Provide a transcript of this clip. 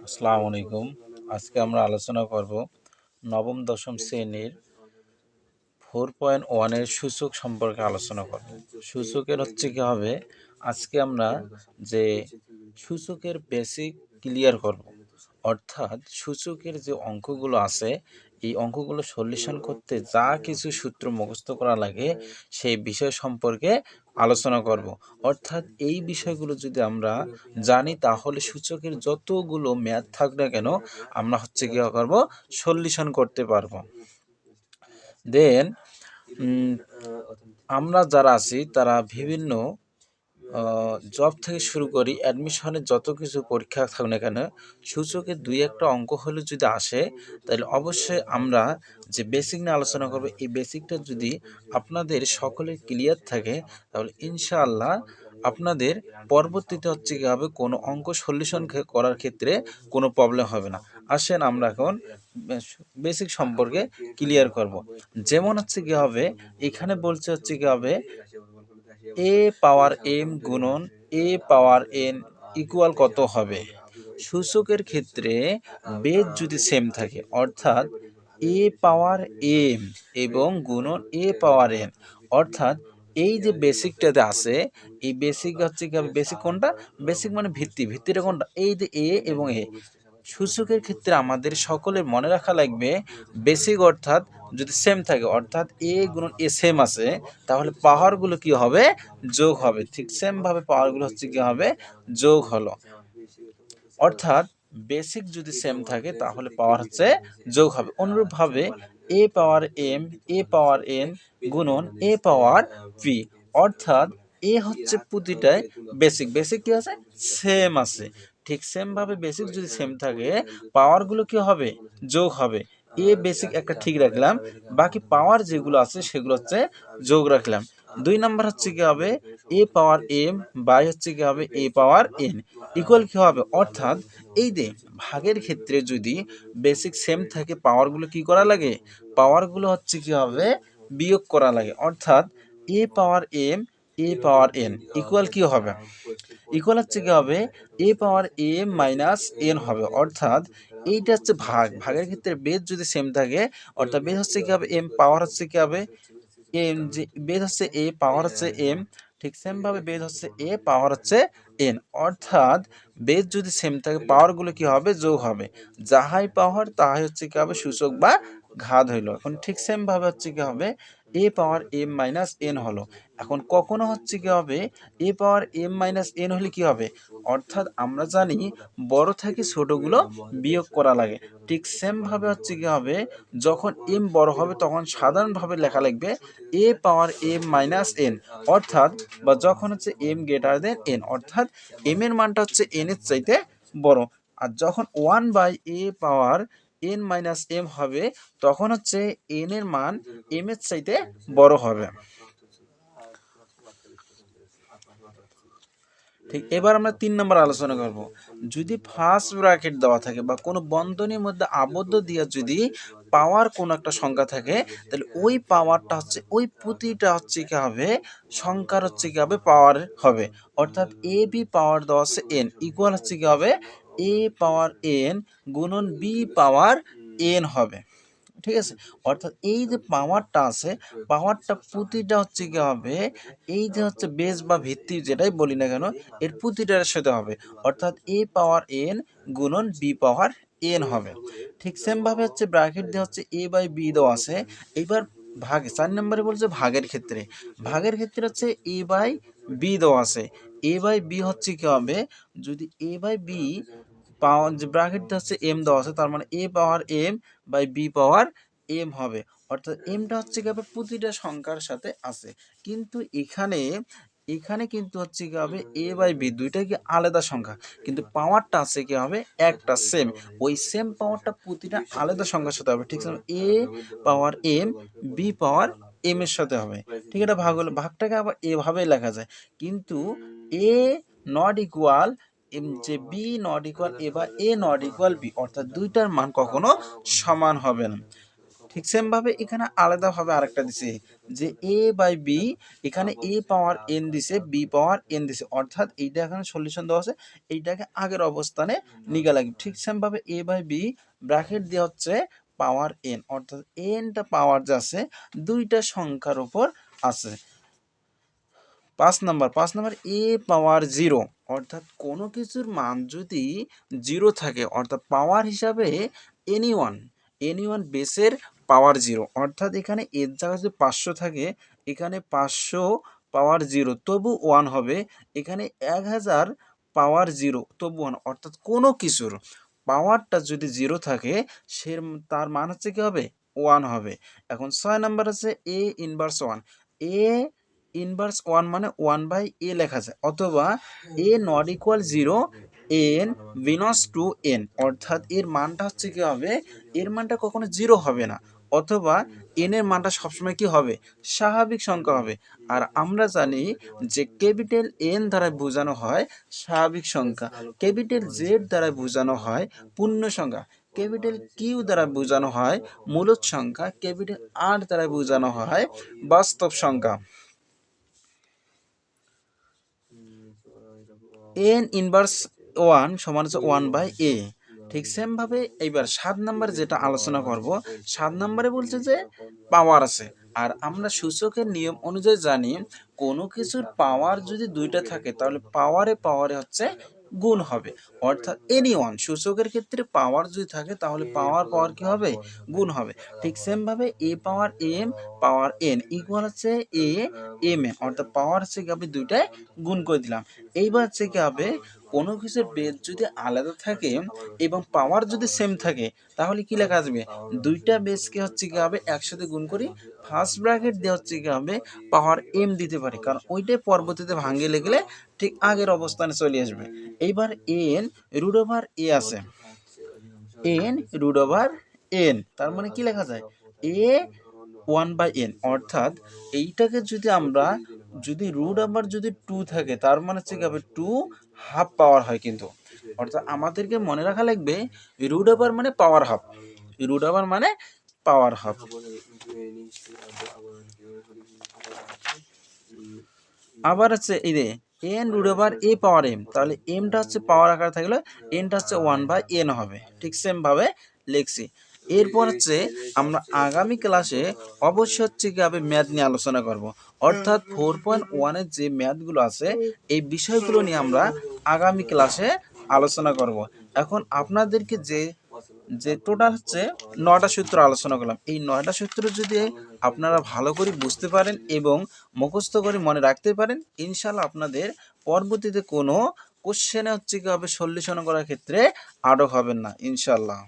আসসালামু আলাইকুম। আজকে আমরা আলোচনা করব নবম দশম শ্রেণীর 4.1 এর সূচক সম্পর্কে আলোচনা করব। সূচকের হচ্ছে কি হবে, আজকে আমরা যে সূচকের বেসিক ক্লিয়ার করব, অর্থাৎ সূচকের যে অঙ্কগুলো আছে এই অঙ্কগুলো সলিউশন করতে যা কিছু সূত্র মুখস্থ করা লাগে সেই বিষয় সম্পর্কে আলোচনা করব। অর্থাৎ এই বিষয়গুলো যদি আমরা জানি তাহলে সূচকের যতগুলো ম্যাথ থাক না কেন আমরা হচ্ছে কি করব, সলিউশন করতে পারবো। দেন আমরা যারা আছি তারা বিভিন্ন জব থেকে শুরু করি অ্যাডমিশনের যত কিছু পরীক্ষা থাক না কেন সূচকের 2-1টা অঙ্ক হলে যদি আসে তাহলে অবশ্যই আমরা যে বেসিক নিয়ে আলোচনা করব এই বেসিকটা যদি আপনাদের সকলের ক্লিয়ার থাকে তাহলে ইনশাআল্লাহ আপনাদের পরবর্তীতে হচ্ছে কি হবে, কোনো অঙ্ক সলিউশন করার ক্ষেত্রে কোনো প্রবলেম হবে না। আসেন আমরা এখন বেসিক সম্পর্কে ক্লিয়ার করব। যেমন হচ্ছে কি হবে, এখানে বলছে হচ্ছে কি হবে এ পাওয়ার এম গুণন এ পাওয়ার এন ইকুয়াল কত হবে। সূচকের ক্ষেত্রে বেস যদি সেম থাকে, অর্থাৎ এ পাওয়ার এম এবং গুণন এ পাওয়ার এন, অর্থাৎ এই যে বেসিকটাতে আছে এই বেসিক হচ্ছে কি হবে, বেসিক কোনটা, বেসিক মানে ভিত্তিটা কোনটা, এই যে এ এবং এ। সূচকের ক্ষেত্রে আমাদের সকলের মনে রাখা লাগবে বেসিক অর্থাৎ যদি সেম থাকে, অর্থাৎ এ গুণন এ সেম আছে, তাহলে পাওয়ারগুলো কি হবে, যোগ হবে। ঠিক সেম ভাবে পাওয়ারগুলো হচ্ছে কি হবে, যোগ হলো। অর্থাৎ বেসিক যদি সেম থাকে তাহলে পাওয়ার হচ্ছে যোগ হবে। অনুরূপভাবে এ power M A power N গুণন এ পাওয়ার পি, অর্থাৎ এ হচ্ছে প্রতিটায় বেসিক কি আছে, সেম আছে। ঠিক সেম ভাবে বেসিক যদি সেম থাকে পাওয়ারগুলো কি হবে, যোগ হবে। এ বেসিক একটা ঠিক রাখলাম, বাকি পাওয়ার যেগুলো আছে সেগুলো হচ্ছে যোগ রাখলাম। 2 নাম্বার হচ্ছে কি হবে, এ পাওয়ার এম বাই হচ্ছে কি হবে এ পাওয়ার এন ইকুয়াল কি হবে, অর্থাৎ এই যে ভাগের ক্ষেত্রে যদি বেসিক সেম থাকে পাওয়ারগুলো কি করা লাগে, পাওয়ারগুলো হচ্ছে কি হবে, বিয়োগ করা লাগে। অর্থাৎ এ power M A power N equal কি হবে, ইকুয়াল হচ্ছে কি হবে এ পাওয়ার এম মাইনাস এন হবে। অর্থাৎ এইটা হচ্ছে ভাগের ক্ষেত্রে বেস যদি সেম থাকে, অর্থাৎ বেস হচ্ছে কি হবে এম, পাওয়ার হচ্ছে কি হবে এম, যে বেস হচ্ছে এ পাওয়ার হচ্ছে এম, ঠিক সেম ভাবে বেস হচ্ছে এ পাওয়ার হচ্ছে এন। অর্থাৎ বেস যদি সেম থাকে পাওয়ারগুলো কি হবে, যোগ হবে। যাহাই পাওয়ার তাহাই হচ্ছে কি হবে সূচক বা ঘাত হইলো। এখন ঠিক সেম ভাবে হচ্ছে কি হবে এ পাওয়ার এম মাইনাস এন হলো। এখন কখনো হচ্ছে কি হবে এ পাওয়ার এম মাইনাস এন হলে কি হবে, অর্থাৎ আমরা জানি বড় থেকে ছোটগুলো বিয়োগ করা লাগে। ঠিক সেম ভাবে হচ্ছে কি হবে যখন এম বড় হবে তখন সাধারণভাবে লেখা লাগবে এ পাওয়ার এম মাইনাস এন, অর্থাৎ বা যখন হচ্ছে এম গ্রেটার দেন এন, অর্থাৎ এম এর মানটা হচ্ছে এন এর চাইতে বড়। আর যখন 1/a পাওয়ার এন মাইনাস এম হবে তখন হচ্ছে এন এর মান এম এর চাইতে বড় হবে। ঠিক, এবার আমরা 3 নম্বর আলোচনা করব। যদি ফার্স্ট ব্র্যাকেট দেওয়া থাকে বা কোনো বন্ধনীর মধ্যে আবদ্ধ দিয়ে যদি পাওয়ার কোন একটা সংখ্যা থাকে তাহলে ওই পাওয়ারটা হচ্ছে ওই প্রতিটা হচ্ছে কি হবে সংখ্যার হচ্ছে কি হবে পাওয়ার হবে। অর্থাৎ এ বি পাওয়ার দেওয়া আছে এন ইকুয়াল হচ্ছে কি হবে এ পাওয়ার এন গুণন বি পাওয়ার এন হবে। ঠিক আছে, অর্থাৎ এই যে পাওয়ারটা আছে পাওয়ারটা প্রতিটা হচ্ছে কি হবে এই যে হচ্ছে বেস বা ভিত্তি যেটাই বলি না কেন এর প্রতিটার সাথে হবে, অর্থাৎ এ পাওয়ার এন গুণন বি পাওয়ার এন হবে। ঠিক সেম ভাবে হচ্ছে ব্র্যাকেট দিয়ে হচ্ছে এ বাই বি দেওয়া আছে। এবার ভাগ 4 নম্বরে বলছে ভাগের ক্ষেত্রে হচ্ছে এ বাই বি দেওয়া আছে। এ বাই বি হচ্ছে কি হবে, যদি এ বাই বি পাওয়ার যে ব্র্যাকেটটা হচ্ছে এম দেওয়া আছে তার মানে A power M by B power M হবে। অর্থাৎ এমটা হচ্ছে কি প্রতিটা সংখ্যার সাথে আছে, কিন্তু এখানে এখানে কিন্তু হচ্ছে কি হবে এ বাই বি দুইটা কি আলাদা সংখ্যা, কিন্তু পাওয়ারটা আছে কি হবে একটা সেম। ওই সেম পাওয়ারটা প্রতিটা আলাদা সংখ্যার সাথে হবে। ঠিক আছে, এ power M B power M এর সাথে হবে। ঠিক, এটা ভাগ হলো, ভাগটাকে আবার এভাবে লেখা যায়, কিন্তু এ নট ইকুয়াল যে বি নট ইকুয়াল এ বা এ নট ইকুয়াল বি, অর্থাৎ দুইটার মান কখনো সমান হবে না। ঠিক সেম ভাবে এখানে আলাদাভাবে আরেকটা দিছে যে এ বাই বি, এখানে এ পাওয়ার এন দিছে বি পাওয়ার এন দিছে, অর্থাৎ এইটা এখানে সলিউশন দেওয়া আছে, এইটাকে আগের অবস্থানে নিয়ে লাগবে। ঠিক সেম ভাবে এ বাই বি ব্র্যাকেট দিয়ে হচ্ছে পাওয়ার এন, অর্থাৎ এনটা পাওয়ার যে আছে দুইটা সংখ্যার উপর আছে। 5 নাম্বার এ পাওয়ার জিরো, অর্থাৎ কোনো কিছুর মান যদি জিরো থাকে, অর্থাৎ পাওয়ার হিসাবে এনি ওয়ান বেসের পাওয়ার জিরো, অর্থাৎ এখানে এর জায়গায় যদি 500 থাকে, এখানে 500 পাওয়ার জিরো তবু ওয়ান হবে, এখানে 1000 পাওয়ার জিরো তবু ওয়ান, অর্থাৎ কোনো কিছুর পাওয়ারটা যদি জিরো থাকে সে তার মান হচ্ছে কি হবে ওয়ান হবে। এখন 6 নাম্বার আছে A inverse one. A inverse one মানে ওয়ান বাই এ লেখা যায়, অথবা A not equal zero N bins to N, অর্থাৎ এর মানটা হচ্ছে কি হবে, এর মানটা কখনো জিরো হবে না, অথবা এন এর মানটা সবসময় কি হবে স্বাভাবিক সংখ্যা হবে। আর আমরা জানি যে ক্যাপিটাল এন দ্বারা বোঝানো হয় স্বাভাবিক সংখ্যা, ক্যাপিটাল জেড দ্বারা বোঝানো হয় পূর্ণ সংখ্যা, ক্যাপিটাল কিউ দ্বারা বোঝানো হয় মূলদ সংখ্যা, ক্যাপিটাল আর দ্বারা বোঝানো হয় বাস্তব সংখ্যা। এন ইনভার্স ওয়ান সমান হচ্ছে ওয়ান বাই এ। ঠিক সেম ভাবে এইবার 7 নাম্বার যেটা আলোচনা করব, 7 নাম্বারে বলছে যে পাওয়ার আছে, আর আমরা সূচকের নিয়ম অনুযায়ী জানি কোনো কিছুর পাওয়ার যদি দুইটা থাকে তাহলে পাওয়ারে পাওয়ারে হচ্ছে গুণ হবে, অর্থাৎ এনি ওয়ান সূচকের ক্ষেত্রে পাওয়ার যদি থাকে তাহলে পাওয়ার পাওয়ার কি হবে গুণ হবে। ঠিক সেম ভাবে এ পাওয়ার এম পাওয়ার এন ইকুয়াল হচ্ছে এ এম এন, অর্থাৎ পাওয়ার হচ্ছে কি আমি দুইটায় গুণ করে দিলাম। এইবার হচ্ছে কি হবে কোনো কিছুর বেস যদি আলাদা থাকে এবং পাওয়ার যদি সেম থাকে তাহলে কি লেখা আসবে, দুইটা বেসকে হচ্ছে কি হবে একসাথে গুণ করি, ফার্স্ট ব্র্যাকেট দিয়ে হচ্ছে কি হবে পাওয়ার এম দিতে পারি, কারণ ওইটাই পরবর্তীতে ভাঙিয়ে লিখলে ঠিক আগের অবস্থানে চলে আসবে। এইবার এন রুট ওভার এ আছে, এন রুট ওভার এন, তার মানে কি লেখা যায় এ ওয়ান বাই এন, অর্থাৎ এইটাকে যদি আমরা যদি রুট ওভার যদি টু থাকে তার মানে হচ্ছে কি হবে টু হাফ পাওয়ার হয়, কিন্তু অর্থাৎ আমাদেরকে মনে রাখা লাগবে রুট ওভার মানে পাওয়ার হাফ, রুট ওভার মানে পাওয়ার হাফ। আবার হচ্ছে এই রে N root over a power M, তাহলে এমটা হচ্ছে পাওয়ার আকারে থাকলে এনটা হচ্ছে ওয়ান বাই এন হবে। ঠিক সেম ভাবে লিখছি। এরপর হচ্ছে আমরা আগামী ক্লাসে অবশ্যই হচ্ছে কিভাবে ম্যাথ নিয়ে আলোচনা করব, অর্থাৎ 4.1-এর যে ম্যাথগুলো আছে এই বিষয়গুলো নিয়ে আমরা আগামী ক্লাসে আলোচনা করব। এখন আপনাদেরকে যে যে টোটাল হচ্ছে 9টা সূত্র আলোচনা করলাম, এই 9টা সূত্র যদি আপনারা ভালো করে বুঝতে পারেন এবং মুখস্থ করে মনে রাখতে পারেন, ইনশাল্লাহ আপনাদের পরবর্তীতে কোনো কোশ্চেনে হচ্ছে কি হবে সলিউশন করার ক্ষেত্রে আটক হবেন না ইনশাল্লাহ।